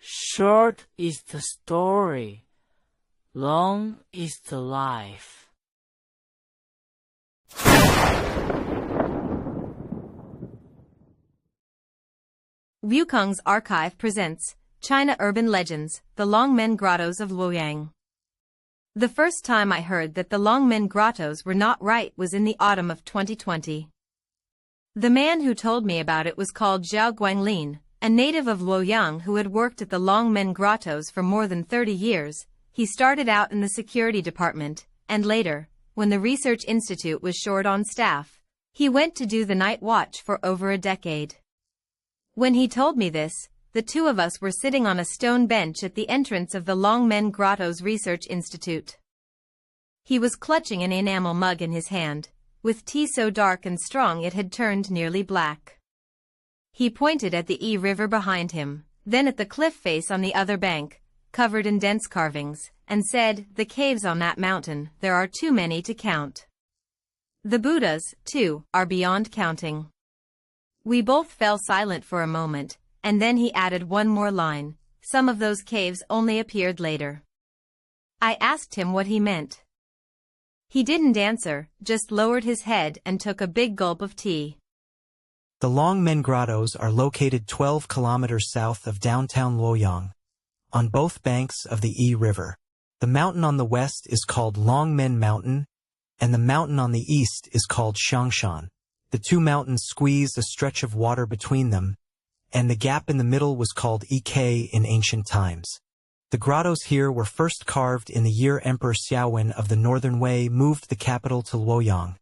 Short is the story, long is the life. Wukong's archive presents China Urban Legends, the Longmen Grottoes of Luoyang. The first time I heard that the Longmen Grottoes were not right was in the autumn of 2020. The man who told me about it was called Zhao Guanglin, a native of Luoyang who had worked at the Longmen Grottoes for more than 30 years. He started out in the security department, and later, when the research institute was short on staff, he went to do the night watch for over a decade. When he told me this, the two of us were sitting on a stone bench at the entrance of the Longmen Grottoes Research Institute. He was clutching an enamel mug in his hand, with tea so dark and strong it had turned nearly black. He pointed at the river behind him, then at the cliff face on the other bank, covered in dense carvings, and said, "The caves on that mountain, there are too many to count. The Buddhas, too, are beyond counting." We both fell silent for a moment, and then he added one more line, "Some of those caves only appeared later." I asked him what he meant. He didn't answer, just lowered his head and took a big gulp of tea. The Longmen Grottoes are located 12 kilometers south of downtown Luoyang, on both banks of the River. The mountain on the west is called Longmen Mountain, and the mountain on the east is called Xiangshan. The two mountains squeeze a stretch of water between them, and the gap in the middle was called Ek in ancient times. The grottos here were first carved in the year Emperor Xiaowen of the Northern Wei moved the capital to Luoyang,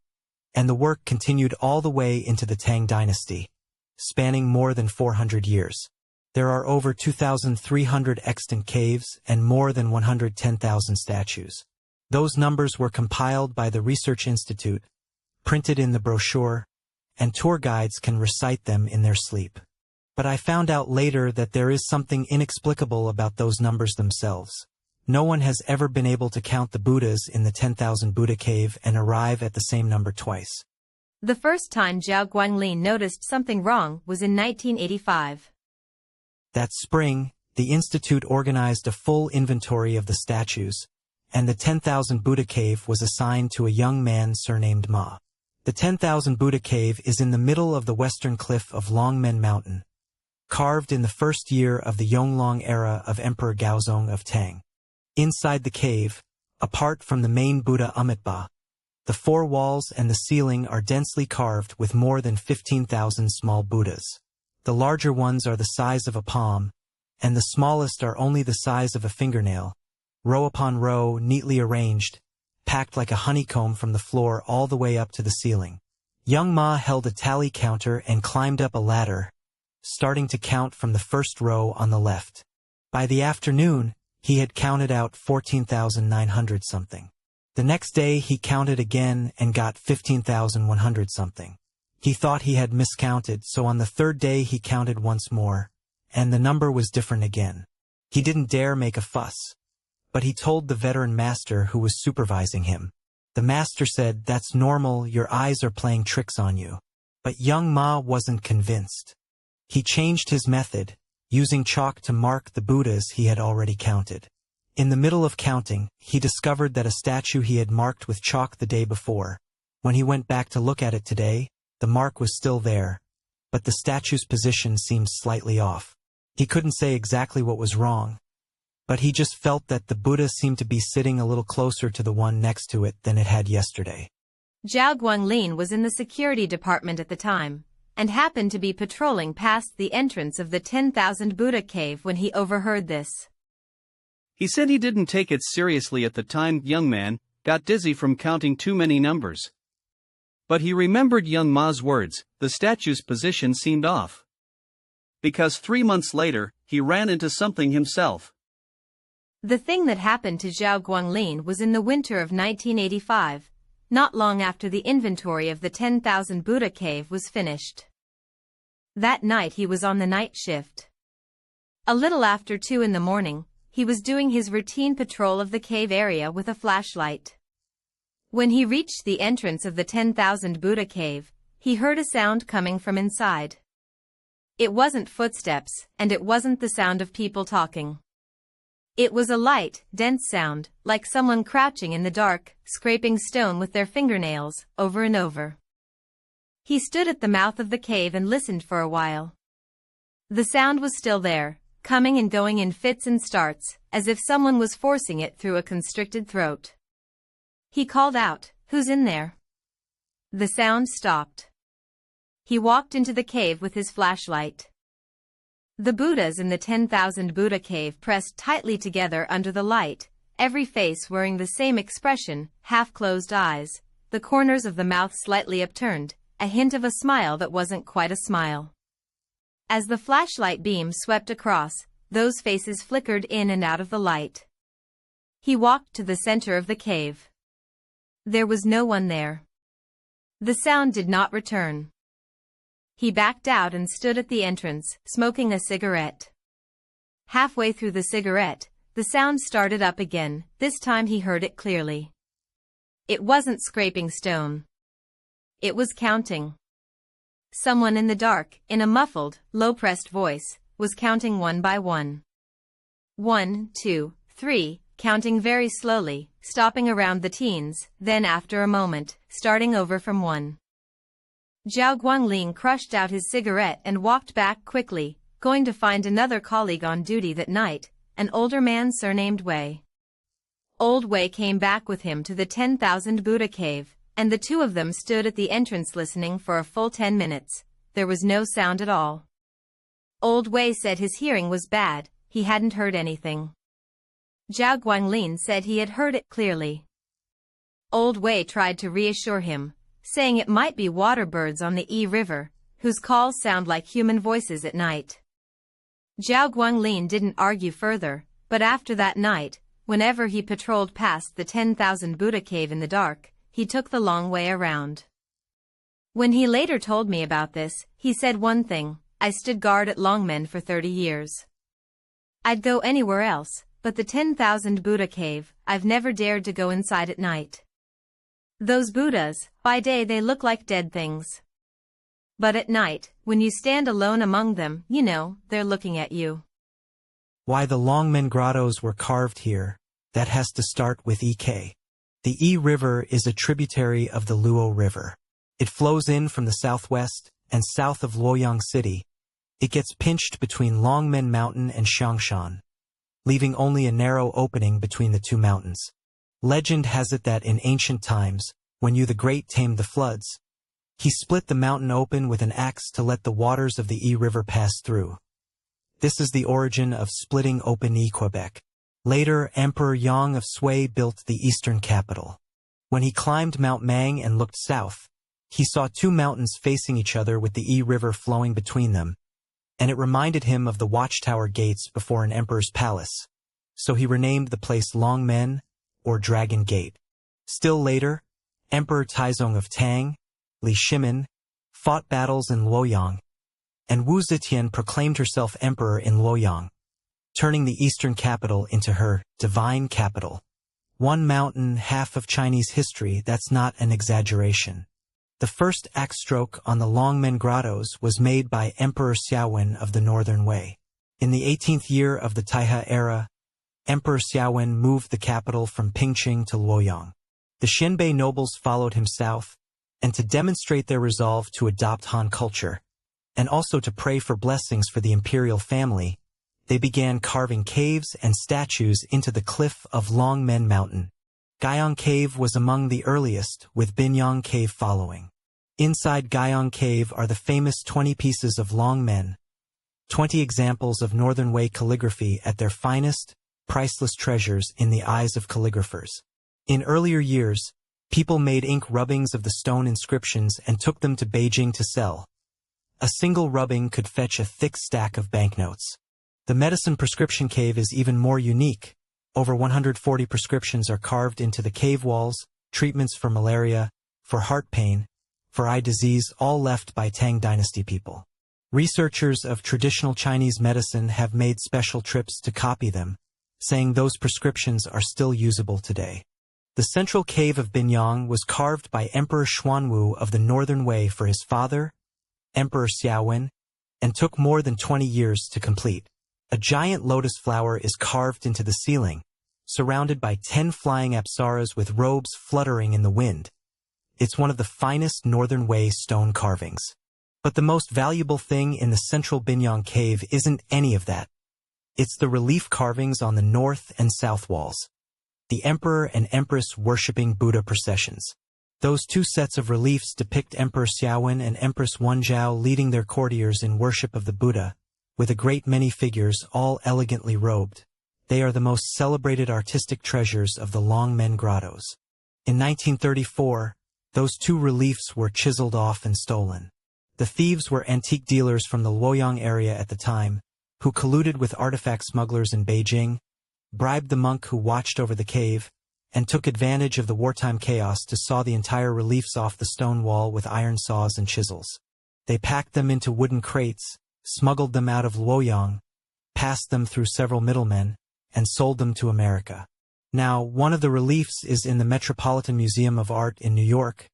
and the work continued all the way into the Tang dynasty, spanning more than 400 years. There are over 2,300 extant caves and more than 110,000 statues. Those numbers were compiled by the Research Institute, printed in the brochure, and tour guides can recite them in their sleep. But I found out later that there is something inexplicable about those numbers themselves. No one has ever been able to count the Buddhas in the 10,000 Buddha cave and arrive at the same number twice. The first time Zhao Guanglin noticed something wrong was in 1985. That spring, the Institute organized a full inventory of the statues, and the 10,000 Buddha cave was assigned to a young man surnamed Ma. The 10,000 Buddha cave is in the middle of the western cliff of Longmen Mountain, carved in the first year of the Yonglong era of Emperor Gaozong of Tang. Inside the cave, apart from the main Buddha Amitabha, the four walls and the ceiling are densely carved with more than 15,000 small Buddhas. The larger ones are the size of a palm, and the smallest are only the size of a fingernail, row upon row neatly arranged, packed like a honeycomb from the floor all the way up to the ceiling. Young Ma held a tally counter and climbed up a ladder, starting to count from the first row on the left. By the afternoon, he had counted out 14,900 something. The next day he counted again and got 15,100 something. He thought he had miscounted, so on the third day he counted once more, and the number was different again. He didn't dare make a fuss, but he told the veteran master who was supervising him. The master said, "That's normal, your eyes are playing tricks on you." But young Ma wasn't convinced. He changed his method, using chalk to mark the Buddhas he had already counted. In the middle of counting, he discovered that a statue he had marked with chalk the day before. When he went back to look at it today, the mark was still there, but the statue's position seemed slightly off. He couldn't say exactly what was wrong, but he just felt that the Buddha seemed to be sitting a little closer to the one next to it than it had yesterday. Zhao Guanglin was in the security department at the time, and happened to be patrolling past the entrance of the 10,000 Buddha cave when he overheard this. He said he didn't take it seriously at the time. Young man got dizzy from counting too many numbers. But he remembered young Ma's words, the statue's position seemed off. Because 3 months later, he ran into something himself. The thing that happened to Zhao Guanglin was in the winter of 1985, not long after the inventory of the 10,000 Buddha cave was finished. That night he was on the night shift. A little after 2 in the morning, he was doing his routine patrol of the cave area with a flashlight. When he reached the entrance of the 10,000 Buddha cave, he heard a sound coming from inside. It wasn't footsteps, and it wasn't the sound of people talking. It was a light, dense sound, like someone crouching in the dark, scraping stone with their fingernails, over and over. He stood at the mouth of the cave and listened for a while. The sound was still there, coming and going in fits and starts, as if someone was forcing it through a constricted throat. He called out, "Who's in there?" The sound stopped. He walked into the cave with his flashlight. The Buddhas in the 10,000 Buddha cave pressed tightly together under the light, every face wearing the same expression, half-closed eyes, the corners of the mouth slightly upturned, a hint of a smile that wasn't quite a smile. As the flashlight beam swept across, those faces flickered in and out of the light. He walked to the center of the cave. There was no one there. The sound did not return. He backed out and stood at the entrance, smoking a cigarette. Halfway through the cigarette, the sound started up again. This time he heard it clearly. It wasn't scraping stone. It was counting. Someone in the dark, in a muffled, low-pressed voice, was counting one by one. 1, 2, 3, counting very slowly, stopping around the teens, then after a moment, starting over from 1. Zhao Guanglin crushed out his cigarette and walked back quickly, going to find another colleague on duty that night, an older man surnamed Wei. Old Wei came back with him to the 10,000 Buddha cave, and the two of them stood at the entrance listening for a full 10 minutes. There was no sound at all. Old Wei said his hearing was bad, he hadn't heard anything. Zhao Guanglin said he had heard it clearly. Old Wei tried to reassure him, saying it might be water birds on the Yi River, whose calls sound like human voices at night. Zhao Guanglin didn't argue further, but after that night, whenever he patrolled past the 10,000 Buddha cave in the dark, he took the long way around. When he later told me about this, he said one thing: I stood guard at Longmen for 30 years. I'd go anywhere else, but the 10,000 Buddha cave, I've never dared to go inside at night. Those Buddhas, by day they look like dead things. But at night, when you stand alone among them, you know, they're looking at you. Why the Longmen Grottoes were carved here, that has to start with EK. The Yi River is a tributary of the Luo River. It flows in from the southwest and south of Luoyang City. It gets pinched between Longmen Mountain and Xiangshan, leaving only a narrow opening between the two mountains. Legend has it that in ancient times, when Yu the Great tamed the floods, he split the mountain open with an axe to let the waters of the Yi River pass through. This is the origin of splitting open Yi Quebec. Later, Emperor Yang of Sui built the eastern capital. When he climbed Mount Mang and looked south, he saw two mountains facing each other with the Yi River flowing between them, and it reminded him of the watchtower gates before an emperor's palace. So he renamed the place Longmen, or Dragon Gate. Still later, Emperor Taizong of Tang, Li Shimin, fought battles in Luoyang, and Wu Zetian proclaimed herself emperor in Luoyang, turning the eastern capital into her divine capital. One mountain, half of Chinese history, that's not an exaggeration. The first axe stroke on the Longmen Grottoes was made by Emperor Xiaowen of the Northern Wei. In the 18th year of the Taihe era, Emperor Xiaowen moved the capital from Pingqing to Luoyang. The Xinbei nobles followed him south, and to demonstrate their resolve to adopt Han culture, and also to pray for blessings for the imperial family, they began carving caves and statues into the cliff of Longmen Mountain. Binyang Cave was among the earliest, with Binyang Cave following. Inside Binyang Cave are the famous 20 pieces of Longmen, 20 examples of Northern Wei calligraphy at their finest, priceless treasures in the eyes of calligraphers. In earlier years, people made ink rubbings of the stone inscriptions and took them to Beijing to sell. A single rubbing could fetch a thick stack of banknotes. The medicine prescription cave is even more unique. Over 140 prescriptions are carved into the cave walls, treatments for malaria, for heart pain, for eye disease, all left by Tang Dynasty people. Researchers of traditional Chinese medicine have made special trips to copy them, saying those prescriptions are still usable today. The central cave of Binyang was carved by Emperor Xuanwu of the Northern Wei for his father, Emperor Xiaowen, and took more than 20 years to complete. A giant lotus flower is carved into the ceiling, surrounded by 10 flying apsaras with robes fluttering in the wind. It's one of the finest Northern Way stone carvings. But the most valuable thing in the central Binyang Cave isn't any of that. It's the relief carvings on the north and south walls. The Emperor and Empress worshipping Buddha processions. Those two sets of reliefs depict Emperor Xiaowen and Empress Wenzhao leading their courtiers in worship of the Buddha, with a great many figures all elegantly robed. They are the most celebrated artistic treasures of the Longmen Grottoes. In 1934, those two reliefs were chiseled off and stolen. The thieves were antique dealers from the Luoyang area at the time, who colluded with artifact smugglers in Beijing, bribed the monk who watched over the cave, and took advantage of the wartime chaos to saw the entire reliefs off the stone wall with iron saws and chisels. They packed them into wooden crates, smuggled them out of Luoyang, passed them through several middlemen, and sold them to America. Now, one of the reliefs is in the Metropolitan Museum of Art in New York,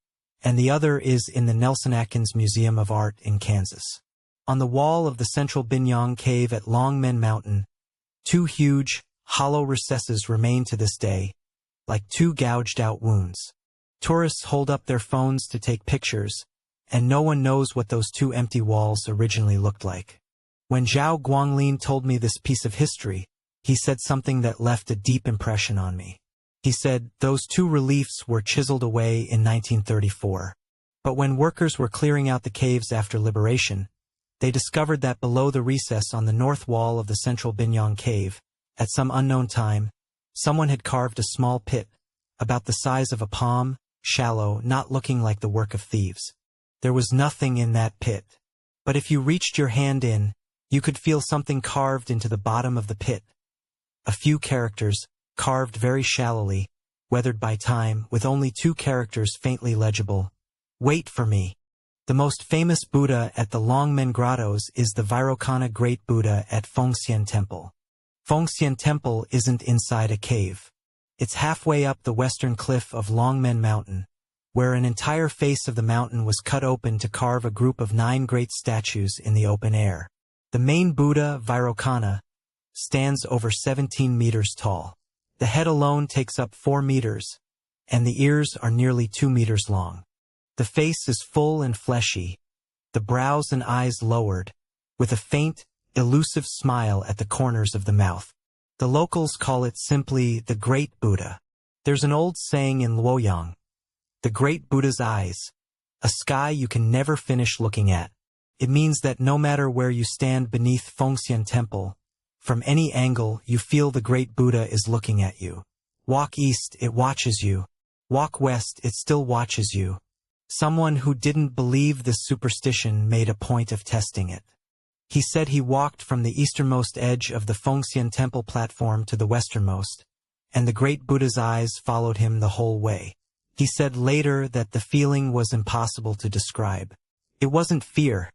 and the other is in the Nelson Atkins Museum of Art in Kansas. On the wall of the central Binyang Cave at Longmen Mountain, two huge, hollow recesses remain to this day, like two gouged-out wounds. Tourists hold up their phones to take pictures, and no one knows what those two empty walls originally looked like. When Zhao Guanglin told me this piece of history, he said something that left a deep impression on me. He said those two reliefs were chiseled away in 1934. But when workers were clearing out the caves after liberation, they discovered that below the recess on the north wall of the central Binyang Cave, at some unknown time, someone had carved a small pit, about the size of a palm, shallow, not looking like the work of thieves. There was nothing in that pit. But if you reached your hand in, you could feel something carved into the bottom of the pit. A few characters, carved very shallowly, weathered by time, with only two characters faintly legible. Wait for me. The most famous Buddha at the Longmen Grottoes is the Vairocana Great Buddha at Fengxian Temple. Fengxian Temple isn't inside a cave. It's halfway up the western cliff of Longmen Mountain, where an entire face of the mountain was cut open to carve a group of 9 great statues in the open air. The main Buddha, Vairocana, stands over 17 meters tall. The head alone takes up 4 meters, and the ears are nearly 2 meters long. The face is full and fleshy, the brows and eyes lowered, with a faint, elusive smile at the corners of the mouth. The locals call it simply the Great Buddha. There's an old saying in Luoyang, the Great Buddha's eyes, a sky you can never finish looking at. It means that no matter where you stand beneath Fengxian Temple, from any angle you feel the Great Buddha is looking at you. Walk east, it watches you. Walk west, it still watches you. Someone who didn't believe this superstition made a point of testing it. He said he walked from the easternmost edge of the Fengxian Temple platform to the westernmost, and the Great Buddha's eyes followed him the whole way. He said later that the feeling was impossible to describe. It wasn't fear.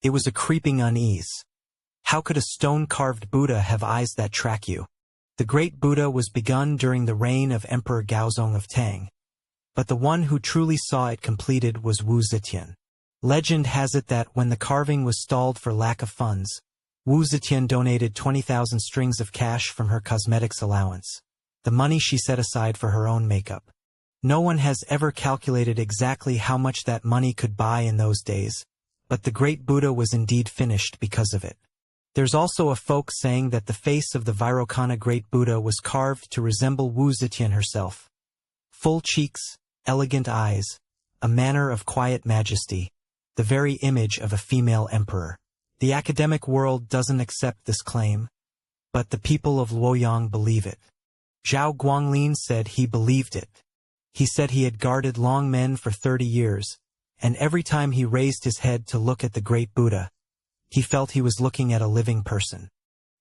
It was a creeping unease. How could a stone-carved Buddha have eyes that track you? The Great Buddha was begun during the reign of Emperor Gaozong of Tang, but the one who truly saw it completed was Wu Zetian. Legend has it that when the carving was stalled for lack of funds, Wu Zetian donated 20,000 strings of cash from her cosmetics allowance, the money she set aside for her own makeup. No one has ever calculated exactly how much that money could buy in those days, but the Great Buddha was indeed finished because of it. There's also a folk saying that the face of the Vairocana Great Buddha was carved to resemble Wu Zetian herself. Full cheeks, elegant eyes, a manner of quiet majesty, the very image of a female emperor. The academic world doesn't accept this claim, but the people of Luoyang believe it. Zhao Guanglin said he believed it. He said he had guarded Longmen for 30 years, and every time he raised his head to look at the Great Buddha, he felt he was looking at a living person.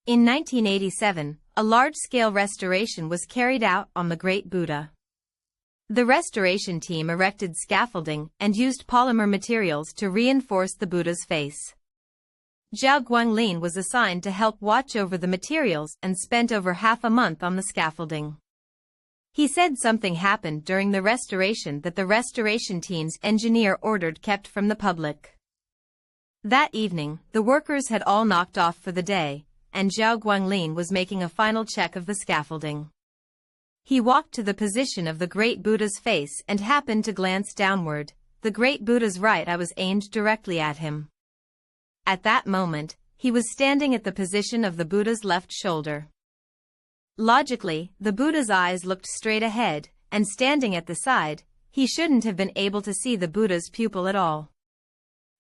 In 1987, a large-scale restoration was carried out on the Great Buddha. The restoration team erected scaffolding and used polymer materials to reinforce the Buddha's face. Zhao Guanglin was assigned to help watch over the materials and spent over half a month on the scaffolding. He said something happened during the restoration that the restoration team's engineer ordered kept from the public. That evening, the workers had all knocked off for the day, and Zhao Guanglin was making a final check of the scaffolding. He walked to the position of the great Buddha's face and happened to glance downward. The great Buddha's right eye was aimed directly at him. At that moment, he was standing at the position of the Buddha's left shoulder. Logically, the Buddha's eyes looked straight ahead, and standing at the side, he shouldn't have been able to see the Buddha's pupil at all.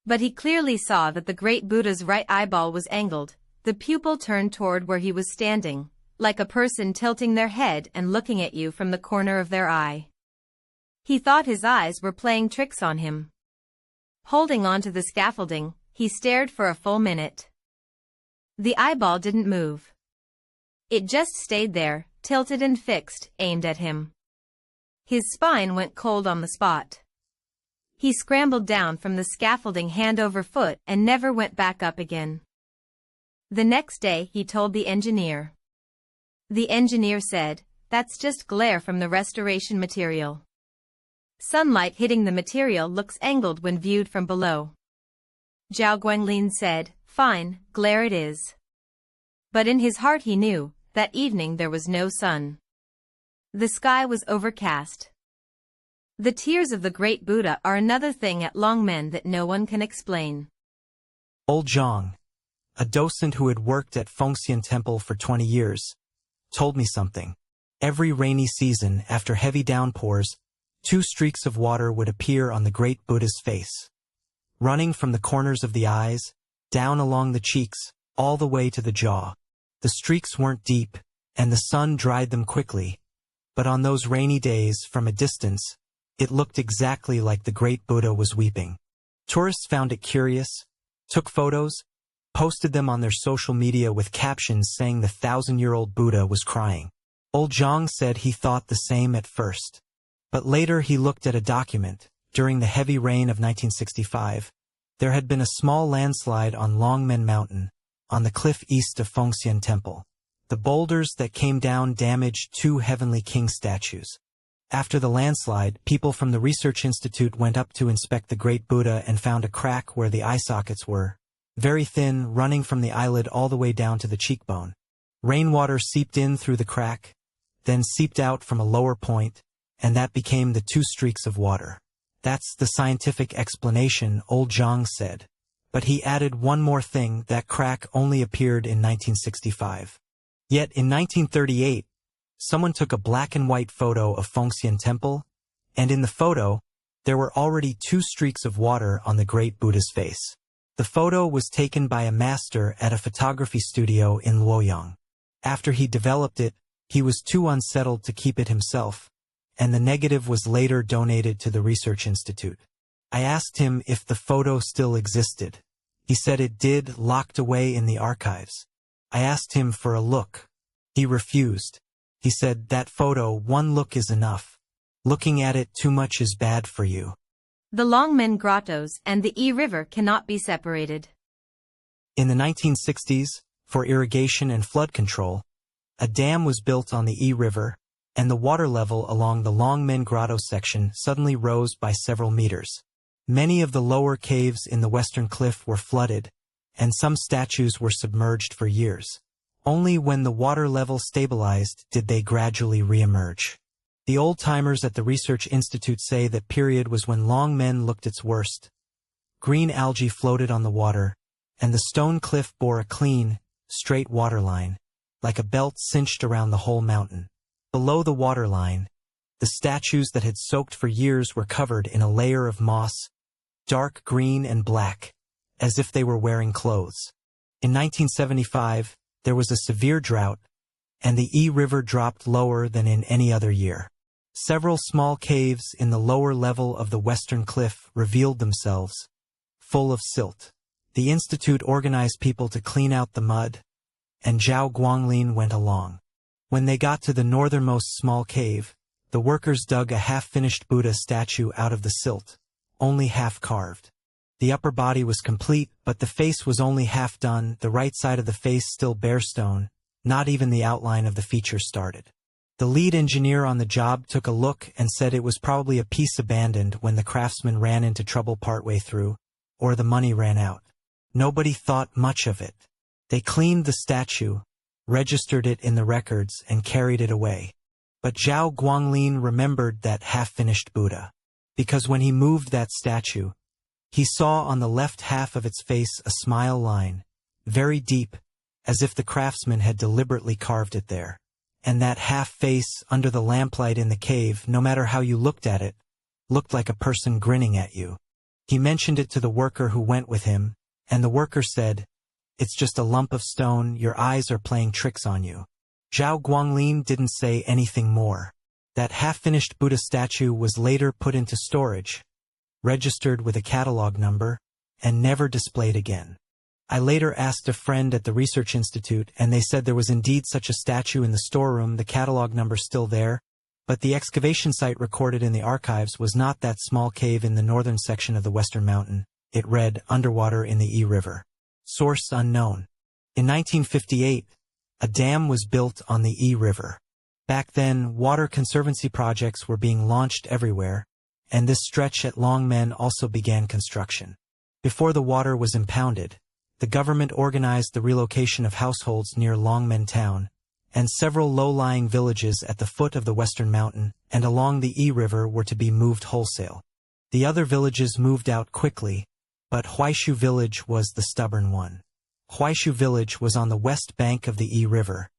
But he clearly saw that the great Buddha's right eyeball was angled, the pupil turned toward where he was standing, like a person tilting their head and looking at you from the corner of their eye. He thought his eyes were playing tricks on him. Holding on to the scaffolding, he stared for a full minute. The eyeball didn't move. It just stayed there, tilted and fixed, aimed at him. His spine went cold on the spot. He scrambled down from the scaffolding hand over foot and never went back up again. The next day he told the engineer. The engineer said, "That's just glare from the restoration material. Sunlight hitting the material looks angled when viewed from below." Zhao Guanglin said, "Fine, glare it is." But in his heart he knew, that evening there was no sun. The sky was overcast. The tears of the great Buddha are another thing at Longmen that no one can explain. Old Zhang, a docent who had worked at Fengxian Temple for 20 years, told me something. Every rainy season, after heavy downpours, 2 streaks of water would appear on the great Buddha's face, running from the corners of the eyes, down along the cheeks, all the way to the jaw. The streaks weren't deep, and the sun dried them quickly, but on those rainy days, from a distance, it looked exactly like the great Buddha was weeping. Tourists found it curious, took photos, posted them on their social media with captions saying the 1,000-year-old Buddha was crying. Old Zhang said he thought the same at first. But later he looked at a document. During the heavy rain of 1965, there had been a small landslide on Longmen Mountain, on the cliff east of Fengxian Temple. The boulders that came down damaged 2 Heavenly King statues. After the landslide, people from the Research Institute went up to inspect the great Buddha and found a crack where the eye sockets were, very thin, running from the eyelid all the way down to the cheekbone. Rainwater seeped in through the crack, then seeped out from a lower point, and that became the 2 streaks of water. That's the scientific explanation, Old Zhang said. But he added one more thing: that crack only appeared in 1965. Yet in 1938, someone took a black and white photo of Fengxian Temple, and in the photo, there were already 2 streaks of water on the great Buddha's face. The photo was taken by a master at a photography studio in Luoyang. After he developed it, he was too unsettled to keep it himself, and the negative was later donated to the Research Institute. I asked him if the photo still existed. He said it did, locked away in the archives. I asked him for a look. He refused. He said, "That photo, one look is enough. Looking at it too much is bad for you." The Longmen Grottoes and the E River cannot be separated. In the 1960s, for irrigation and flood control, a dam was built on the E River, and the water level along the Longmen Grottoes section suddenly rose by several meters. Many of the lower caves in the western cliff were flooded, and some statues were submerged for years. Only when the water level stabilized did they gradually re-emerge. The old-timers at the Research Institute say that period was when Longmen looked its worst. Green algae floated on the water, and the stone cliff bore a clean, straight waterline, like a belt cinched around the whole mountain. Below the waterline, the statues that had soaked for years were covered in a layer of moss, dark green and black, as if they were wearing clothes. In 1975, there was a severe drought, and the E River dropped lower than in any other year. Several small caves in the lower level of the western cliff revealed themselves, full of silt. The Institute organized people to clean out the mud, and Zhao Guanglin went along. When they got to the northernmost small cave, the workers dug a half-finished Buddha statue out of the silt, only half carved. The upper body was complete, but the face was only half done, the right side of the face still bare stone, not even the outline of the features started. The lead engineer on the job took a look and said it was probably a piece abandoned when the craftsman ran into trouble partway through, or the money ran out. Nobody thought much of it. They cleaned the statue, registered it in the records, and carried it away. But Zhao Guanglin remembered that half-finished Buddha, because when he moved that statue, he saw on the left half of its face a smile line, very deep, as if the craftsman had deliberately carved it there. And that half face under the lamplight in the cave, no matter how you looked at it, looked like a person grinning at you. He mentioned it to the worker who went with him, and the worker said, "It's just a lump of stone, your eyes are playing tricks on you." Zhao Guanglin didn't say anything more. That half-finished Buddha statue was later put into storage, registered with a catalog number, and never displayed again. I later asked a friend at the Research Institute, and they said there was indeed such a statue in the storeroom, the catalog number still there, but the excavation site recorded in the archives was not that small cave in the northern section of the Western Mountain. It read, "Underwater in the E River." Source unknown. In 1958, a dam was built on the E River. Back then, water conservancy projects were being launched everywhere, and this stretch at Longmen also began construction. Before the water was impounded, the government organized the relocation of households near Longmen town, and several low-lying villages at the foot of the Western Mountain and along the E River were to be moved wholesale. The other villages moved out quickly, but Huaishu village was the stubborn one. Huaishu village was on the west bank of the E River,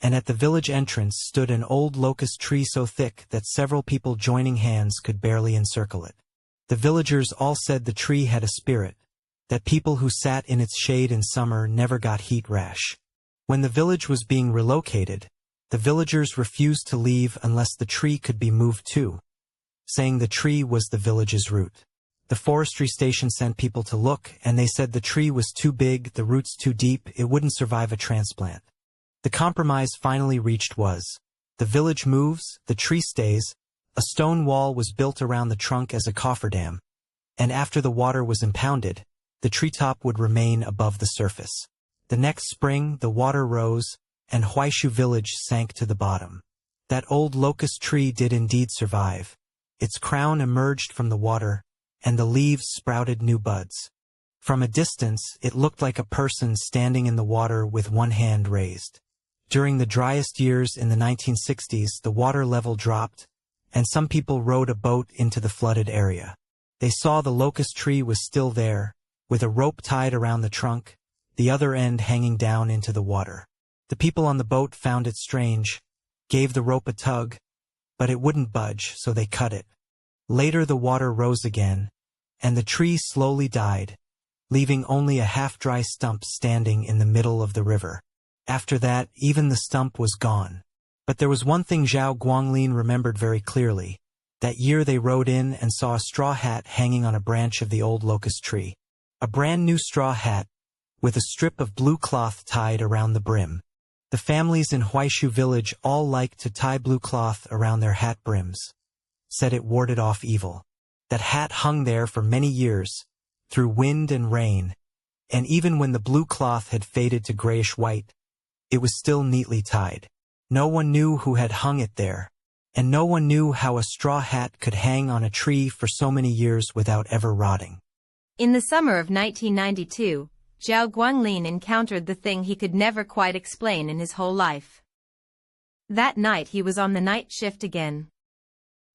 and at the village entrance stood an old locust tree so thick that several people joining hands could barely encircle it. The villagers all said the tree had a spirit, that people who sat in its shade in summer never got heat rash. When the village was being relocated, the villagers refused to leave unless the tree could be moved too, saying the tree was the village's root. The forestry station sent people to look, and they said the tree was too big, the roots too deep, it wouldn't survive a transplant. The compromise finally reached was, the village moves, the tree stays, a stone wall was built around the trunk as a cofferdam, and after the water was impounded, the treetop would remain above the surface. The next spring, the water rose, and Huaishu village sank to the bottom. That old locust tree did indeed survive. Its crown emerged from the water, and the leaves sprouted new buds. From a distance, it looked like a person standing in the water with one hand raised. During the driest years in the 1960s, the water level dropped, and some people rowed a boat into the flooded area. They saw the locust tree was still there, with a rope tied around the trunk, the other end hanging down into the water. The people on the boat found it strange, gave the rope a tug, but it wouldn't budge, so they cut it. Later the water rose again, and the tree slowly died, leaving only a half-dry stump standing in the middle of the river. After that, even the stump was gone. But there was one thing Zhao Guanglin remembered very clearly. That year they rode in and saw a straw hat hanging on a branch of the old locust tree. A brand new straw hat, with a strip of blue cloth tied around the brim. The families in Huaishu village all liked to tie blue cloth around their hat brims. Said it warded off evil. That hat hung there for many years, through wind and rain, and even when the blue cloth had faded to grayish-white, it was still neatly tied. No one knew who had hung it there, and no one knew how a straw hat could hang on a tree for so many years without ever rotting. In the summer of 1992, Zhao Guanglin encountered the thing he could never quite explain in his whole life. That night he was on the night shift again.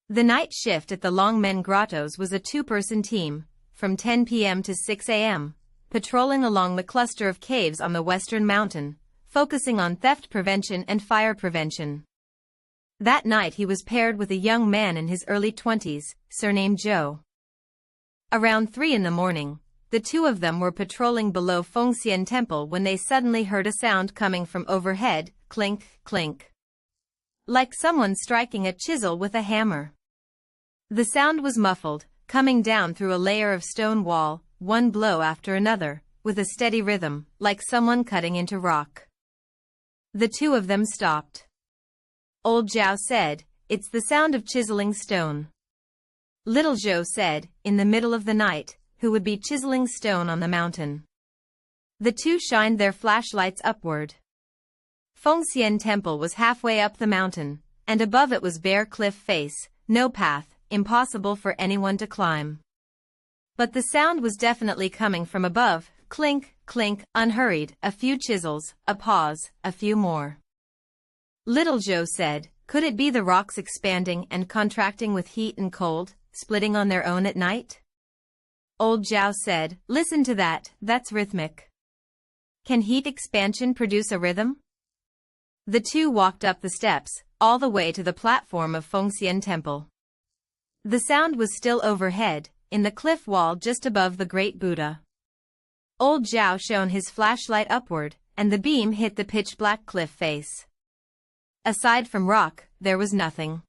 The night shift at the Longmen Grottoes was a two-person team, from 10 p.m. to 6 a.m., patrolling along the cluster of caves on the Western Mountain, focusing on theft prevention and fire prevention. That night he was paired with a young man in his early 20s, surnamed Joe. Around 3 in the morning, the two of them were patrolling below Fengxian Temple when they suddenly heard a sound coming from overhead, clink, clink. Like someone striking a chisel with a hammer. The sound was muffled, coming down through a layer of stone wall, one blow after another, with a steady rhythm, like someone cutting into rock. The two of them stopped. Old Zhao said, "It's the sound of chiseling stone." Little Zhou said, "In the middle of the night, who would be chiseling stone on the mountain?" The two shined their flashlights upward. Fengxian Temple was halfway up the mountain, and above it was bare cliff face, no path, impossible for anyone to climb. But the sound was definitely coming from above, clink, clink, unhurried, a few chisels, a pause, a few more. Little Joe said, could it be the rocks expanding and contracting with heat and cold, splitting on their own at night? Old Zhao said, listen to that, that's rhythmic. Can heat expansion produce a rhythm? The two walked up the steps, all the way to the platform of Fengxian Temple. The sound was still overhead, in the cliff wall just above the great Buddha. Old Zhao shone his flashlight upward, and the beam hit the pitch-black cliff face. Aside from rock, there was nothing.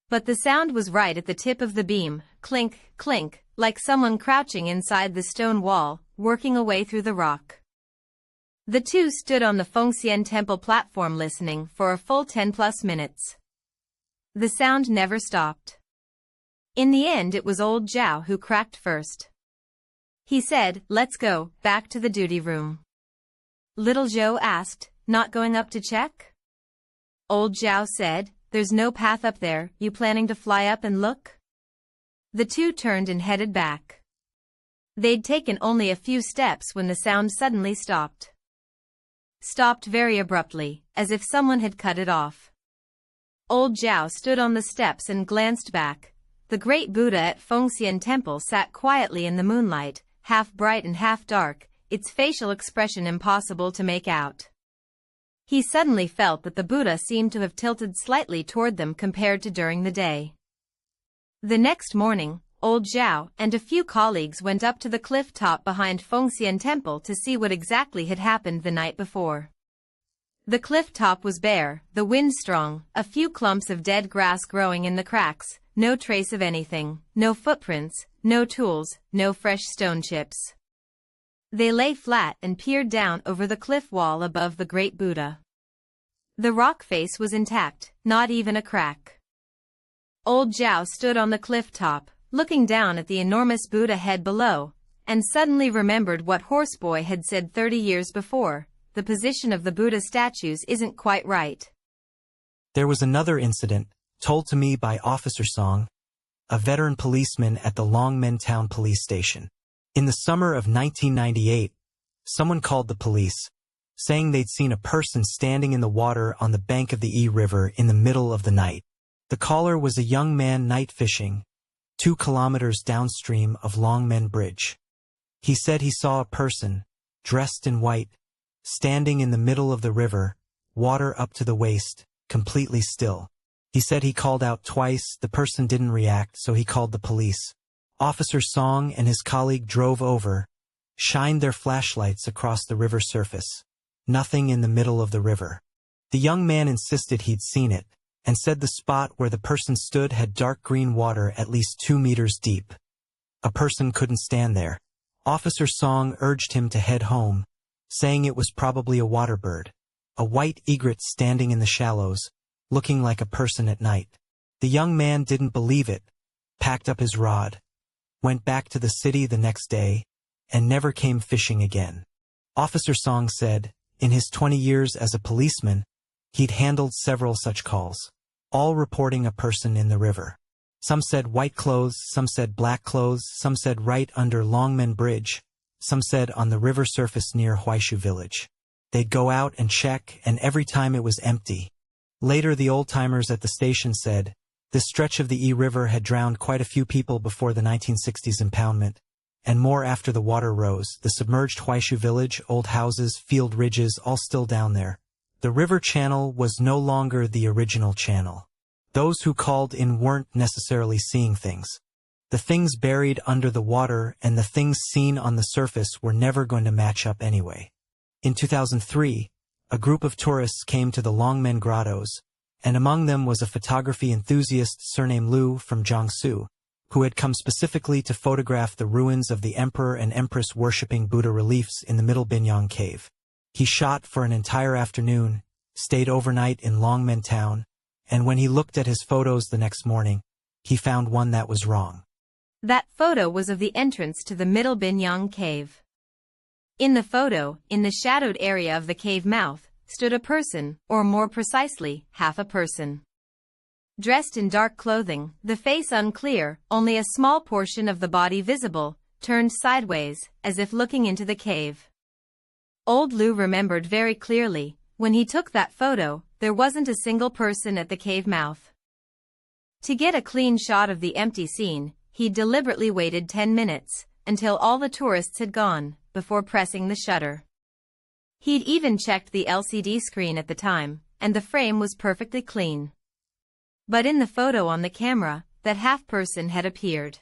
But the sound was right at the tip of the beam, clink, clink, like someone crouching inside the stone wall, working away through the rock. The two stood on the Fengxian Temple platform listening for a full 10+ minutes. The sound never stopped. In the end it was old Zhao who cracked first. He said, let's go, back to the duty room. Little Joe asked, not going up to check? Old Zhao said, there's no path up there, you planning to fly up and look? The two turned and headed back. They'd taken only a few steps when the sound suddenly stopped. Stopped very abruptly, as if someone had cut it off. Old Zhao stood on the steps and glanced back. The great Buddha at Fengxian Temple sat quietly in the moonlight, half bright and half dark, its facial expression impossible to make out. He suddenly felt that the Buddha seemed to have tilted slightly toward them compared to during the day. The next morning, old Zhao and a few colleagues went up to the cliff top behind Fengxian Temple to see what exactly had happened the night before. The cliff top was bare, the wind strong, a few clumps of dead grass growing in the cracks, no trace of anything, no footprints, no tools, no fresh stone chips. They lay flat and peered down over the cliff wall above the great Buddha. The rock face was intact, not even a crack. Old Zhao stood on the cliff top, looking down at the enormous Buddha head below, and suddenly remembered what Horseboy had said 30 years before, the position of the Buddha statues isn't quite right. There was another incident, told to me by Officer Song, a veteran policeman at the Longmen Town police station. In the summer of 1998, someone called the police, saying they'd seen a person standing in the water on the bank of the E River in the middle of the night. The caller was a young man night fishing, 2 kilometers downstream of Longmen Bridge. He said he saw a person, dressed in white, standing in the middle of the river, water up to the waist, completely still. He said he called out twice, the person didn't react, so he called the police. Officer Song and his colleague drove over, shined their flashlights across the river surface. Nothing in the middle of the river. The young man insisted he'd seen it, and said the spot where the person stood had dark green water at least 2 meters deep. A person couldn't stand there. Officer Song urged him to head home, saying it was probably a water bird, a white egret standing in the shallows, looking like a person at night. The young man didn't believe it, packed up his rod, went back to the city the next day, and never came fishing again. Officer Song said, in his 20 years as a policeman, he'd handled several such calls, all reporting a person in the river. Some said white clothes, some said black clothes, some said right under Longmen Bridge, some said on the river surface near Huaishu village. They'd go out and check, and every time it was empty. Later the old-timers at the station said, this stretch of the E River had drowned quite a few people before the 1960s impoundment, and more after the water rose. The submerged Huaishu village, old houses, field ridges, all still down there. The river channel was no longer the original channel. Those who called in weren't necessarily seeing things. The things buried under the water and the things seen on the surface were never going to match up anyway. In 2003, a group of tourists came to the Longmen Grottoes, and among them was a photography enthusiast surnamed Liu from Jiangsu, who had come specifically to photograph the ruins of the emperor and empress worshipping Buddha reliefs in the middle Binyang Cave. He shot for an entire afternoon, stayed overnight in Longmen Town, and when he looked at his photos the next morning, he found one that was wrong. That photo was of the entrance to the middle Binyang Cave. In the photo, in the shadowed area of the cave mouth, stood a person, or more precisely, half a person. Dressed in dark clothing, the face unclear, only a small portion of the body visible, turned sideways, as if looking into the cave. Old Lu remembered very clearly, when he took that photo, there wasn't a single person at the cave mouth. To get a clean shot of the empty scene, he deliberately waited 10 minutes, until all the tourists had gone, before pressing the shutter. He'd even checked the LCD screen at the time, and the frame was perfectly clean. But in the photo on the camera, that half-person had appeared.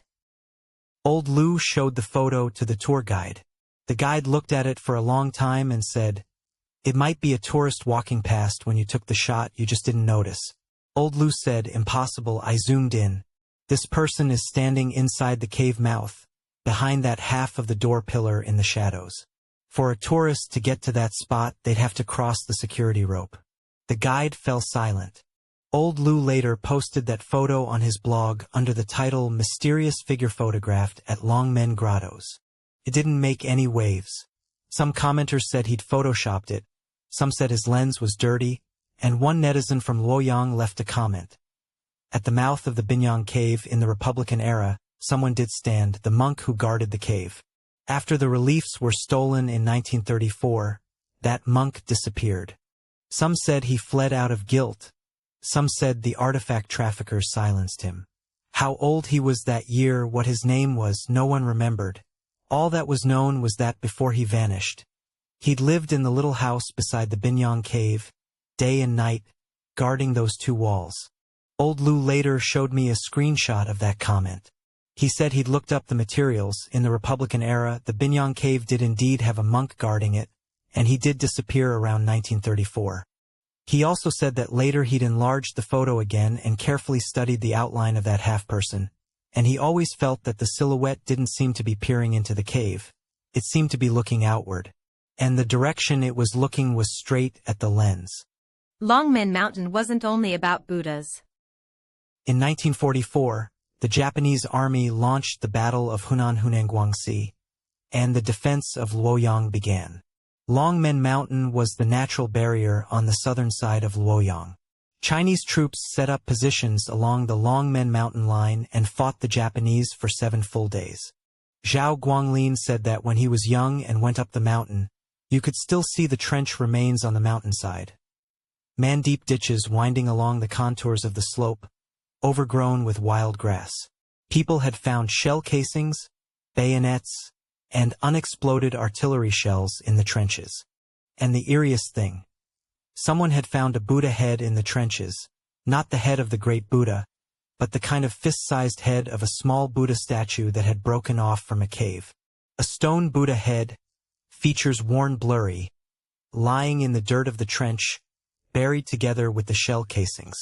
Old Lu showed the photo to the tour guide. The guide looked at it for a long time and said, "It might be a tourist walking past when you took the shot, you just didn't notice." Old Lu said, "Impossible." I zoomed in. This person is standing inside the cave mouth, behind that half of the door pillar in the shadows. For a tourist to get to that spot, they'd have to cross the security rope. The guide fell silent. Old Lu later posted that photo on his blog under the title "Mysterious Figure Photographed at Longmen Grottoes." It didn't make any waves. Some commenters said he'd photoshopped it, some said his lens was dirty, and one netizen from Luoyang left a comment. At the mouth of the Binyang Cave in the Republican era, someone did stand, the monk who guarded the cave. After the reliefs were stolen in 1934, that monk disappeared. Some said he fled out of guilt. Some said the artifact traffickers silenced him. How old he was that year, what his name was, no one remembered. All that was known was that before he vanished, he'd lived in the little house beside the Binyang Cave, day and night, guarding those two walls. Old Lu later showed me a screenshot of that comment. He said he'd looked up the materials. In the Republican era, the Binyang Cave did indeed have a monk guarding it, and he did disappear around 1934. He also said that later he'd enlarged the photo again and carefully studied the outline of that half-person, and he always felt that the silhouette didn't seem to be peering into the cave. It seemed to be looking outward, and the direction it was looking was straight at the lens. Longmen Mountain wasn't only about Buddhas. In 1944, the Japanese army launched the Battle of Hunan-Hunan-Guangxi, and the defense of Luoyang began. Longmen Mountain was the natural barrier on the southern side of Luoyang. Chinese troops set up positions along the Longmen Mountain line and fought the Japanese for 7 full days. Zhao Guanglin said that when he was young and went up the mountain, you could still see the trench remains on the mountainside. Man-deep ditches winding along the contours of the slope, overgrown with wild grass. People had found shell casings, bayonets, and unexploded artillery shells in the trenches. And the eeriest thing, someone had found a Buddha head in the trenches, not the head of the great Buddha, but the kind of fist-sized head of a small Buddha statue that had broken off from a cave. A stone Buddha head, features worn blurry, lying in the dirt of the trench, buried together with the shell casings.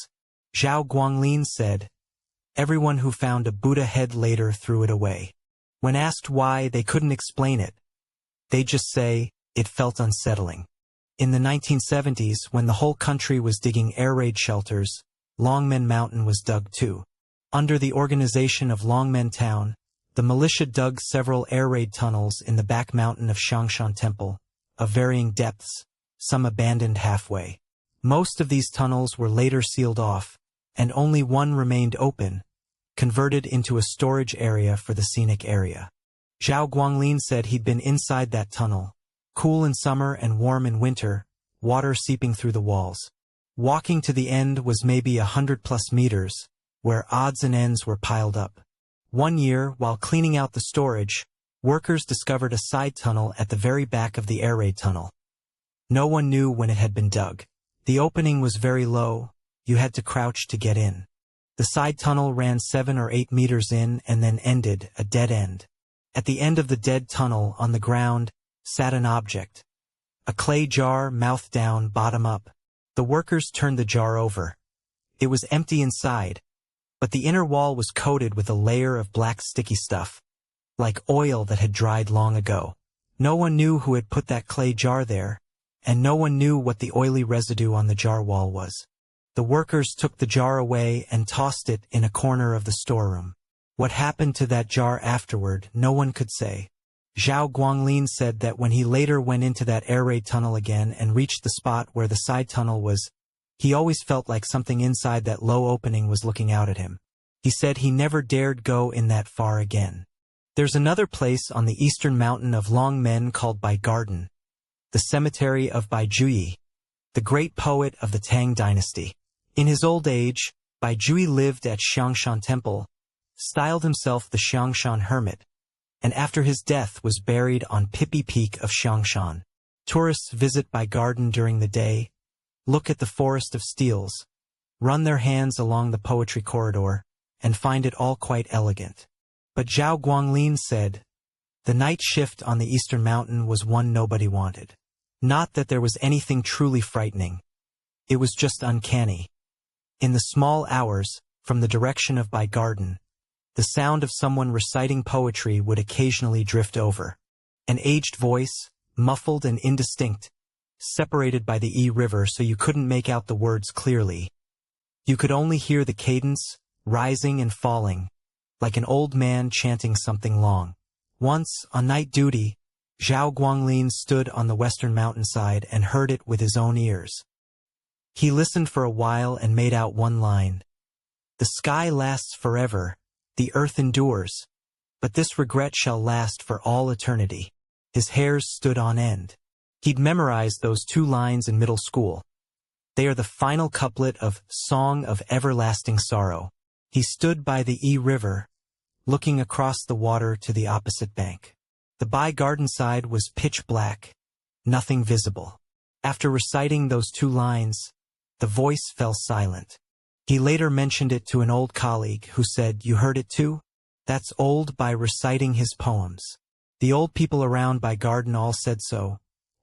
Zhao Guanglin said, "Everyone who found a Buddha head later threw it away. When asked why, they couldn't explain it. They'd just say, it felt unsettling." In the 1970s, when the whole country was digging air raid shelters, Longmen Mountain was dug too. Under the organization of Longmen Town, the militia dug several air raid tunnels in the back mountain of Xiangshan Temple, of varying depths, some abandoned halfway. Most of these tunnels were later sealed off, and only one remained open, converted into a storage area for the scenic area. Zhao Guanglin said he'd been inside that tunnel, cool in summer and warm in winter, water seeping through the walls. Walking to the end was maybe 100+ meters, where odds and ends were piled up. One year, while cleaning out the storage, workers discovered a side tunnel at the very back of the air raid tunnel. No one knew when it had been dug. The opening was very low, you had to crouch to get in. The side tunnel ran 7 or 8 meters in and then ended, a dead end. At the end of the dead tunnel, on the ground, sat an object. A clay jar, mouth down, bottom up. The workers turned the jar over. It was empty inside, but the inner wall was coated with a layer of black sticky stuff, like oil that had dried long ago. No one knew who had put that clay jar there, and no one knew what the oily residue on the jar wall was. The workers took the jar away and tossed it in a corner of the storeroom. What happened to that jar afterward, no one could say. Zhao Guanglin said that when he later went into that air raid tunnel again and reached the spot where the side tunnel was, he always felt like something inside that low opening was looking out at him. He said he never dared go in that far again. There's another place on the eastern mountain of Longmen called Bai Garden, the cemetery of Bai Juyi, the great poet of the Tang dynasty. In his old age, Bai Juyi lived at Xiangshan Temple, styled himself the Xiangshan Hermit, and after his death was buried on Pipi Peak of Xiangshan. Tourists visit Bai Garden during the day, look at the forest of steels, run their hands along the poetry corridor, and find it all quite elegant. But Zhao Guanglin said, the night shift on the eastern mountain was one nobody wanted. Not that there was anything truly frightening. It was just uncanny. In the small hours, from the direction of Bai Garden, the sound of someone reciting poetry would occasionally drift over. An aged voice, muffled and indistinct, separated by the Yi River so you couldn't make out the words clearly. You could only hear the cadence, rising and falling, like an old man chanting something long. Once, on night duty, Zhao Guanglin stood on the western mountainside and heard it with his own ears. He listened for a while and made out one line. The sky lasts forever, the earth endures, but this regret shall last for all eternity. His hairs stood on end. He'd memorized those two lines in middle school. They are the final couplet of Song of Everlasting Sorrow. He stood by the Yi River, looking across the water to the opposite bank. The Bai Garden side was pitch black, nothing visible. After reciting those two lines, the voice fell silent. He later mentioned it to an old colleague who said, "You heard it too? That's old Bai reciting his poems." The old people around Bai Garden all said so.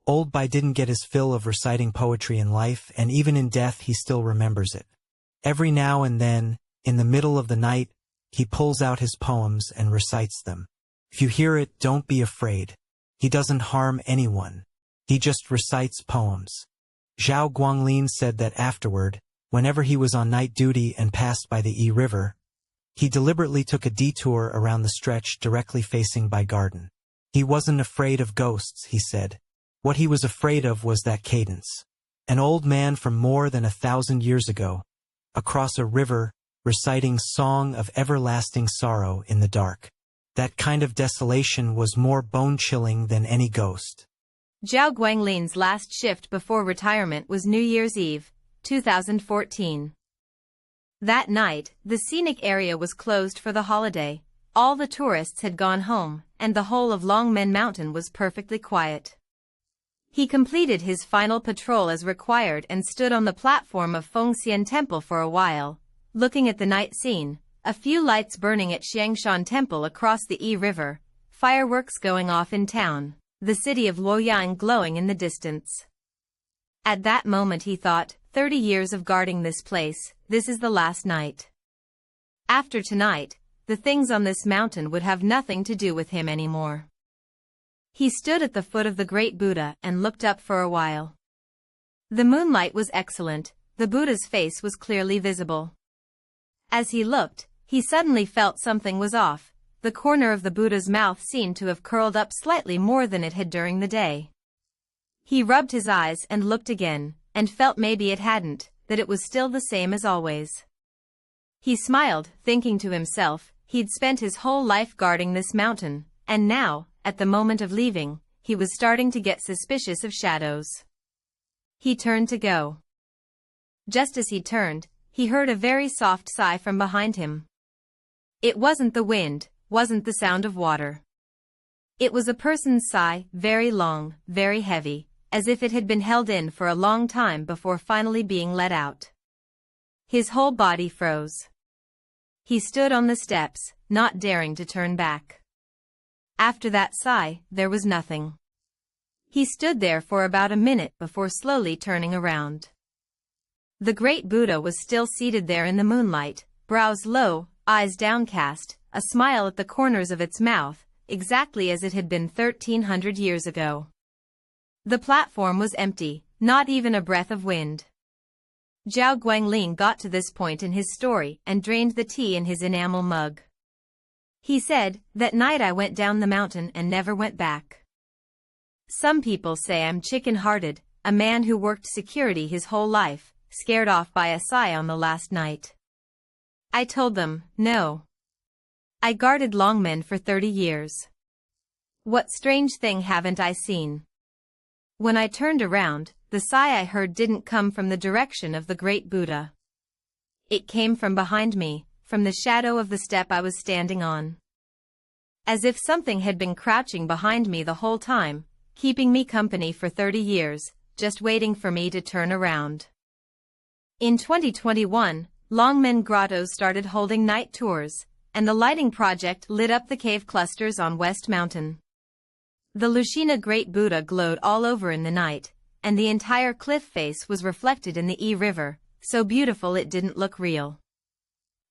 Old Bai didn't get his fill of reciting poetry in life, and even in death he still remembers it. Every now and then, in the middle of the night, he pulls out his poems and recites them. If you hear it, don't be afraid. He doesn't harm anyone. He just recites poems. Zhao Guanglin said that afterward, whenever he was on night duty and passed by the Yi River, he deliberately took a detour around the stretch directly facing Bai Garden. He wasn't afraid of ghosts, he said. What he was afraid of was that cadence. An old man from more than 1,000 years ago, across a river, reciting Song of Everlasting Sorrow in the dark. That kind of desolation was more bone-chilling than any ghost. Zhao Guanglin's last shift before retirement was New Year's Eve, 2014. That night, the scenic area was closed for the holiday. All the tourists had gone home, and the whole of Longmen Mountain was perfectly quiet. He completed his final patrol as required and stood on the platform of Fengxian Temple for a while, looking at the night scene, a few lights burning at Xiangshan Temple across the Yi River, fireworks going off in town, the city of Luoyang glowing in the distance. At that moment he thought, 30 years of guarding this place, this is the last night. After tonight, the things on this mountain would have nothing to do with him anymore. He stood at the foot of the great Buddha and looked up for a while. The moonlight was excellent, the Buddha's face was clearly visible. As he looked, he suddenly felt something was off. The corner of the Buddha's mouth seemed to have curled up slightly more than it had during the day. He rubbed his eyes and looked again, and felt maybe it hadn't, that it was still the same as always. He smiled, thinking to himself, he'd spent his whole life guarding this mountain, and now, at the moment of leaving, he was starting to get suspicious of shadows. He turned to go. Just as he turned, he heard a very soft sigh from behind him. It wasn't the wind, wasn't the sound of water. It was a person's sigh, very long, very heavy, as if it had been held in for a long time before finally being let out. His whole body froze. He stood on the steps, not daring to turn back. After that sigh, there was nothing. He stood there for about a minute before slowly turning around. The great Buddha was still seated there in the moonlight, brows low, eyes downcast, a smile at the corners of its mouth, exactly as it had been 1,300 years ago. The platform was empty, not even a breath of wind. Zhao Guanglin got to this point in his story and drained the tea in his enamel mug. He said, "That night I went down the mountain and never went back. Some people say I'm chicken-hearted, a man who worked security his whole life, scared off by a sigh on the last night. I told them, no. I guarded Longmen for 30 years. What strange thing haven't I seen? When I turned around, the sigh I heard didn't come from the direction of the great Buddha. It came from behind me, from the shadow of the step I was standing on. As if something had been crouching behind me the whole time, keeping me company for 30 years, just waiting for me to turn around. In 2021, Longmen Grottoes started holding night tours, and the lighting project lit up the cave clusters on West Mountain. The Lushina Great Buddha glowed all over in the night, and the entire cliff face was reflected in the River, so beautiful it didn't look real.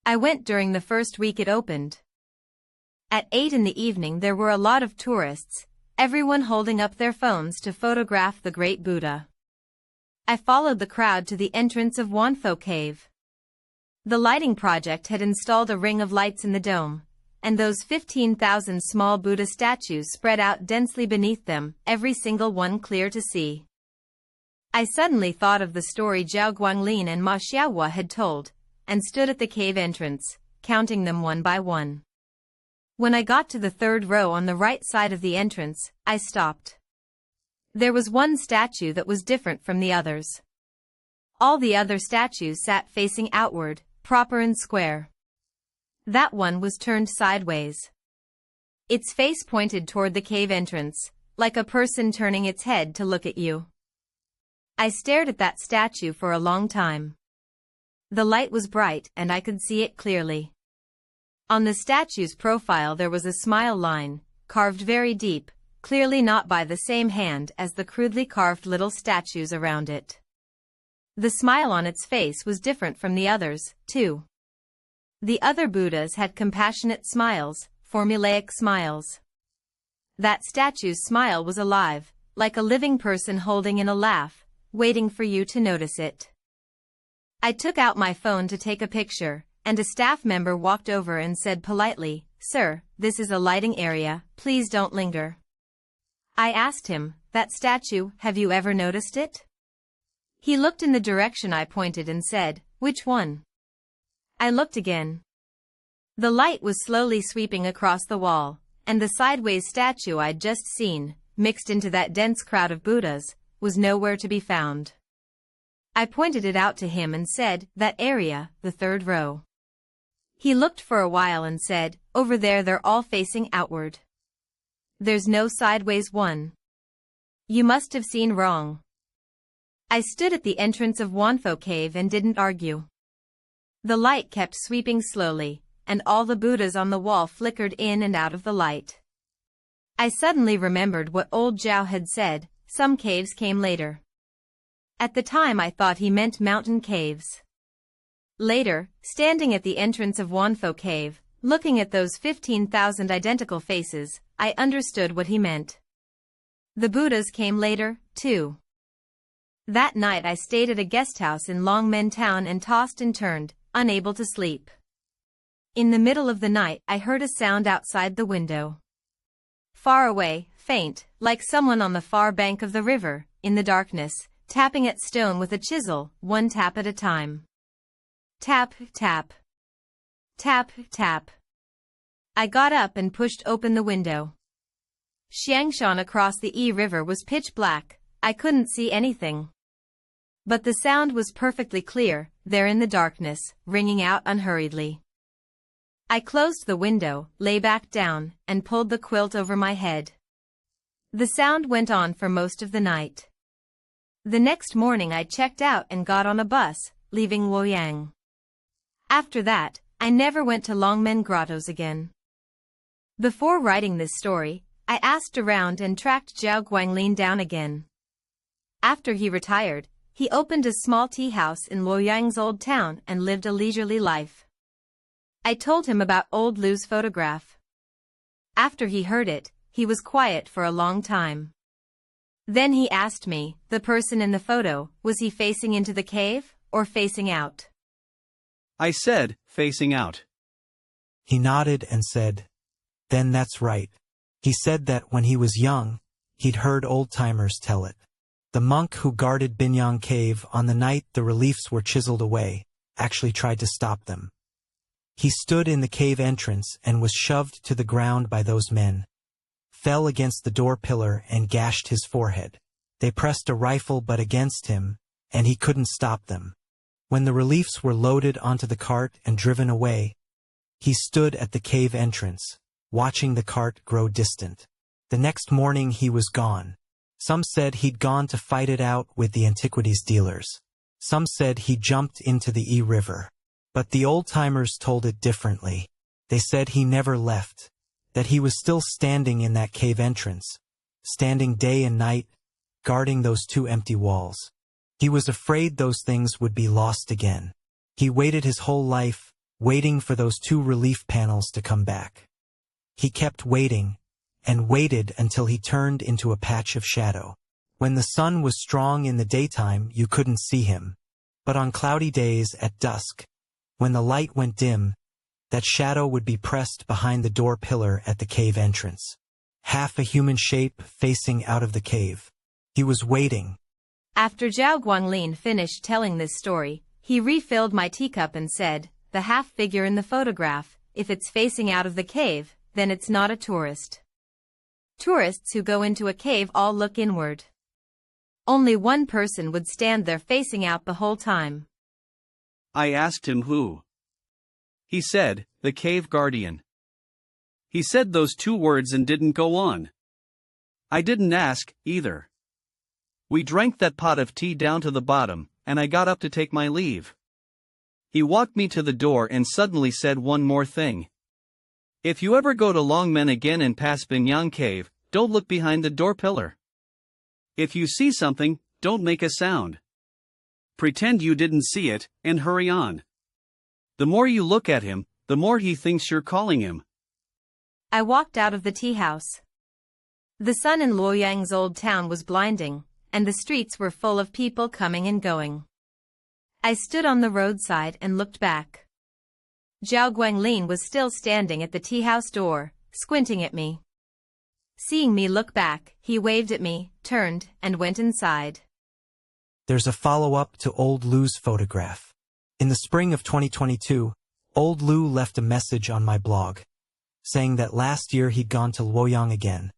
I went during the first week it opened. At 8 in the evening there were a lot of tourists, everyone holding up their phones to photograph the Great Buddha. I followed the crowd to the entrance of Wanfo Cave. The lighting project had installed a ring of lights in the dome, and those 15,000 small Buddha statues spread out densely beneath them, every single one clear to see. I suddenly thought of the story Zhao Guanglin and Ma Xiaohua had told, and stood at the cave entrance, counting them one by one. When I got to the third row on the right side of the entrance, I stopped. There was one statue that was different from the others. All the other statues sat facing outward, proper and square. That one was turned sideways. Its face pointed toward the cave entrance, like a person turning its head to look at you. I stared at that statue for a long time. The light was bright and I could see it clearly. On the statue's profile there was a smile line, carved very deep, clearly not by the same hand as the crudely carved little statues around it. The smile on its face was different from the others, too. The other Buddhas had compassionate smiles, formulaic smiles. That statue's smile was alive, like a living person holding in a laugh, waiting for you to notice it. I took out my phone to take a picture, and a staff member walked over and said politely, "Sir, this is a lighting area, please don't linger." I asked him, "That statue, have you ever noticed it?" He looked in the direction I pointed and said, "Which one?" I looked again. The light was slowly sweeping across the wall, and the sideways statue I'd just seen, mixed into that dense crowd of Buddhas, was nowhere to be found. I pointed it out to him and said, "That area, the third row." He looked for a while and said, "Over there they're all facing outward. There's no sideways one. You must have seen wrong." I stood at the entrance of Wanfo Cave and didn't argue. The light kept sweeping slowly, and all the Buddhas on the wall flickered in and out of the light. I suddenly remembered what old Zhao had said, some caves came later. At the time I thought he meant mountain caves. Later, standing at the entrance of Wanfo Cave, looking at those 15,000 identical faces, I understood what he meant. The Buddhas came later, too. That night I stayed at a guest house in Longmen town and tossed and turned, unable to sleep. In the middle of the night I heard a sound outside the window. Far away, faint, like someone on the far bank of the river, in the darkness, tapping at stone with a chisel, one tap at a time. Tap, tap. Tap, tap. I got up and pushed open the window. Xiangshan across the River was pitch black, I couldn't see anything. But the sound was perfectly clear, there in the darkness, ringing out unhurriedly. I closed the window, lay back down, and pulled the quilt over my head. The sound went on for most of the night. The next morning I checked out and got on a bus, leaving Luoyang. After that, I never went to Longmen Grottoes again. Before writing this story, I asked around and tracked Zhao Guanglin down again. After he retired, he opened a small tea house in Luoyang's old town and lived a leisurely life. I told him about old Lu's photograph. After he heard it, he was quiet for a long time. Then he asked me, the person in the photo, was he facing into the cave, or facing out? I said, facing out. He nodded and said, "Then that's right." He said that when he was young, he'd heard old-timers tell it. The monk who guarded Binyang Cave on the night the reliefs were chiseled away, actually tried to stop them. He stood in the cave entrance and was shoved to the ground by those men, fell against the door pillar and gashed his forehead. They pressed a rifle butt against him, and he couldn't stop them. When the reliefs were loaded onto the cart and driven away, he stood at the cave entrance, watching the cart grow distant. The next morning he was gone. Some said he'd gone to fight it out with the antiquities dealers. Some said he jumped into the E River. But the old-timers told it differently. They said he never left, that he was still standing in that cave entrance, standing day and night, guarding those two empty walls. He was afraid those things would be lost again. He waited his whole life, waiting for those two relief panels to come back. He kept waiting, and waited until he turned into a patch of shadow. When the sun was strong in the daytime, you couldn't see him. But on cloudy days at dusk, when the light went dim, that shadow would be pressed behind the door pillar at the cave entrance. Half a human shape facing out of the cave. He was waiting. After Zhao Guanglin finished telling this story, he refilled my teacup and said, "The half figure in the photograph, if it's facing out of the cave, then it's not a tourist. Tourists who go into a cave all look inward. Only one person would stand there facing out the whole time." I asked him who. He said, "The cave guardian." He said those two words and didn't go on. I didn't ask, either. We drank that pot of tea down to the bottom, and I got up to take my leave. He walked me to the door and suddenly said one more thing. "If you ever go to Longmen again and pass Binyang Cave, don't look behind the door pillar. If you see something, don't make a sound. Pretend you didn't see it, and hurry on. The more you look at him, the more he thinks you're calling him." I walked out of the tea house. The sun in Luoyang's old town was blinding, and the streets were full of people coming and going. I stood on the roadside and looked back. Zhao Guanglin was still standing at the tea house door, squinting at me. Seeing me look back, he waved at me, turned, and went inside. There's a follow-up to Old Lu's photograph. In the spring of 2022, Old Lu left a message on my blog, saying that last year he'd gone to Luoyang again,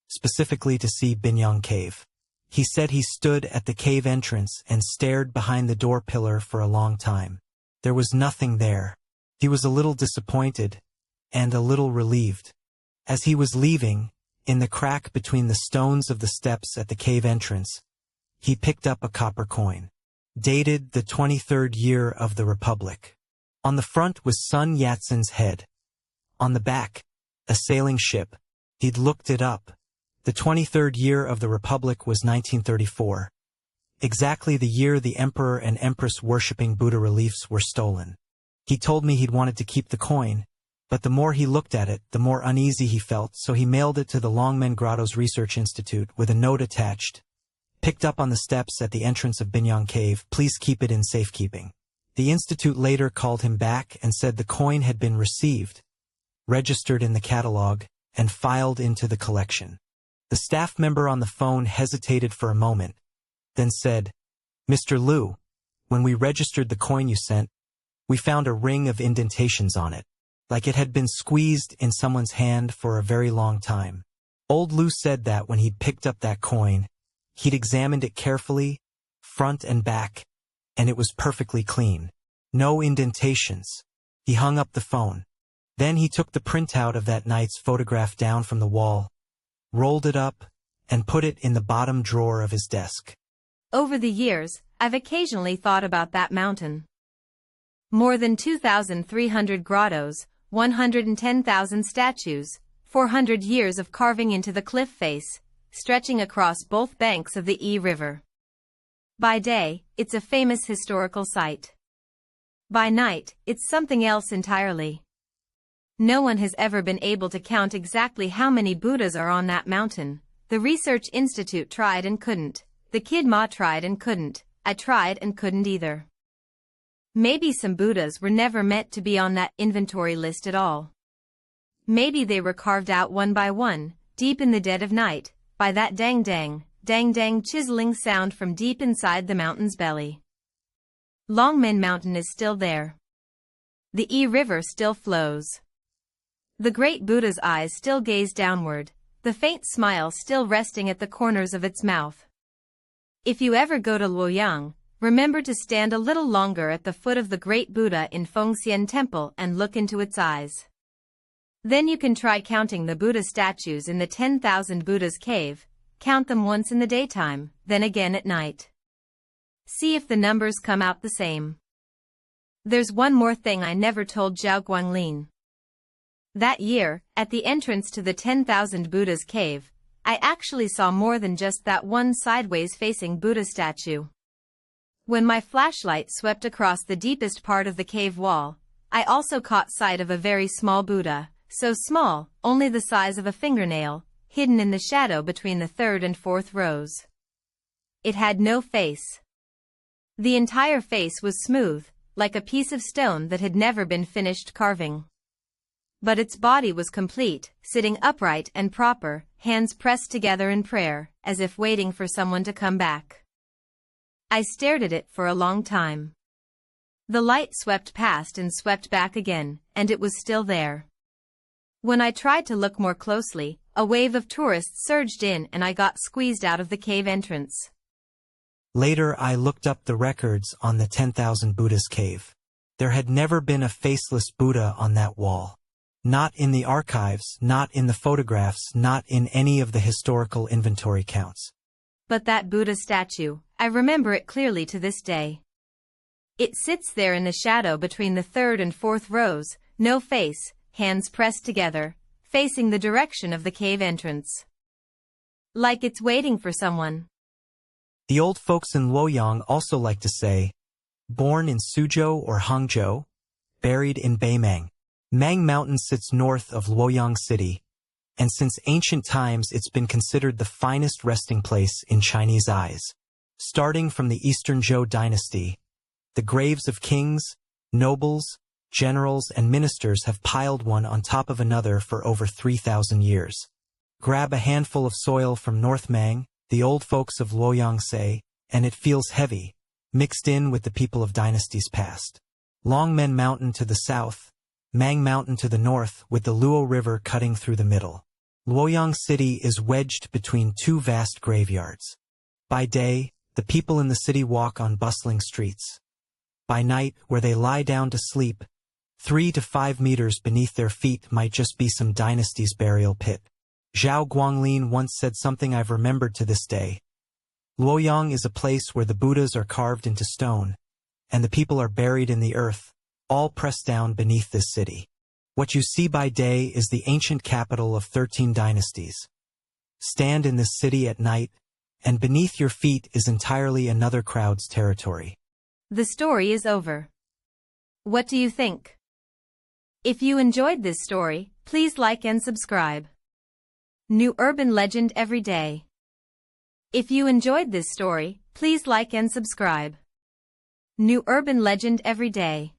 specifically to see Binyang Cave. He said he stood at the cave entrance and stared behind the door pillar for a long time. There was nothing there. He was a little disappointed, and a little relieved. As he was leaving, in the crack between the stones of the steps at the cave entrance, he picked up a copper coin, dated the 23rd year of the Republic. On the front was Sun Yat-sen's head. On the back, a sailing ship. He'd looked it up. The 23rd year of the Republic was 1934. Exactly the year the Emperor and Empress worshipping Buddha reliefs were stolen. He told me he'd wanted to keep the coin, but the more he looked at it, the more uneasy he felt, so he mailed it to the Longmen Grottoes Research Institute with a note attached. Picked up on the steps at the entrance of Binyang Cave, please keep it in safekeeping. The institute later called him back and said the coin had been received, registered in the catalog, and filed into the collection. The staff member on the phone hesitated for a moment, then said, "Mr. Lu, when we registered the coin you sent, we found a ring of indentations on it, like it had been squeezed in someone's hand for a very long time." Old Lu said that when he'd picked up that coin, he'd examined it carefully, front and back, and it was perfectly clean. No indentations. He hung up the phone. Then he took the printout of that night's photograph down from the wall, rolled it up, and put it in the bottom drawer of his desk. Over the years, I've occasionally thought about that mountain. More than 2,300 grottos, 110,000 statues, 400 years of carving into the cliff face, stretching across both banks of the E River. By day, it's a famous historical site. By night, it's something else entirely. No one has ever been able to count exactly how many Buddhas are on that mountain. The Research Institute tried and couldn't. The Kid Ma tried and couldn't. I tried and couldn't either. Maybe some Buddhas were never meant to be on that inventory list at all. Maybe they were carved out one by one, deep in the dead of night, by that dang-dang chiseling sound from deep inside the mountain's belly. Longmen Mountain is still there. The Yi River still flows. The great Buddha's eyes still gaze downward, the faint smile still resting at the corners of its mouth. If you ever go to Luoyang, remember to stand a little longer at the foot of the great Buddha in Fengxian Temple and look into its eyes. Then you can try counting the Buddha statues in the 10,000 Buddhas cave, count them once in the daytime, then again at night. See if the numbers come out the same. There's one more thing I never told Zhao Guanglin. That year, at the entrance to the 10,000 Buddhas cave, I actually saw more than just that one sideways-facing Buddha statue. When my flashlight swept across the deepest part of the cave wall, I also caught sight of a very small Buddha, so small, only the size of a fingernail, hidden in the shadow between the third and fourth rows. It had no face. The entire face was smooth, like a piece of stone that had never been finished carving. But its body was complete, sitting upright and proper, hands pressed together in prayer, as if waiting for someone to come back. I stared at it for a long time. The light swept past and swept back again, and it was still there. When I tried to look more closely, a wave of tourists surged in and I got squeezed out of the cave entrance. Later I looked up the records on the 10,000 Buddhas cave. There had never been a faceless Buddha on that wall. Not in the archives, not in the photographs, not in any of the historical inventory counts. But that Buddha statue, I remember it clearly to this day. It sits there in the shadow between the third and fourth rows, no face, hands pressed together, facing the direction of the cave entrance. Like it's waiting for someone. The old folks in Luoyang also like to say, born in Suzhou or Hangzhou, buried in Binyang. Mang Mountain sits north of Luoyang City, and since ancient times it's been considered the finest resting place in Chinese eyes. Starting from the Eastern Zhou dynasty, the graves of kings, nobles, generals and ministers have piled one on top of another for over 3,000 years. Grab a handful of soil from North Mang, the old folks of Luoyang say, and it feels heavy, mixed in with the people of dynasties past. Longmen Mountain to the south, Mang Mountain to the north with the Luo River cutting through the middle. Luoyang City is wedged between two vast graveyards. By day, the people in the city walk on bustling streets. By night, where they lie down to sleep, 3 to 5 meters beneath their feet might just be some dynasty's burial pit. Zhao Guanglin once said something I've remembered to this day. Luoyang is a place where the Buddhas are carved into stone, and the people are buried in the earth, all pressed down beneath this city. What you see by day is the ancient capital of 13 dynasties. Stand in this city at night, and beneath your feet is entirely another crowd's territory. The story is over. What do you think? If you enjoyed this story, please like and subscribe. New urban legend every day. If you enjoyed this story, please like and subscribe. New urban legend every day.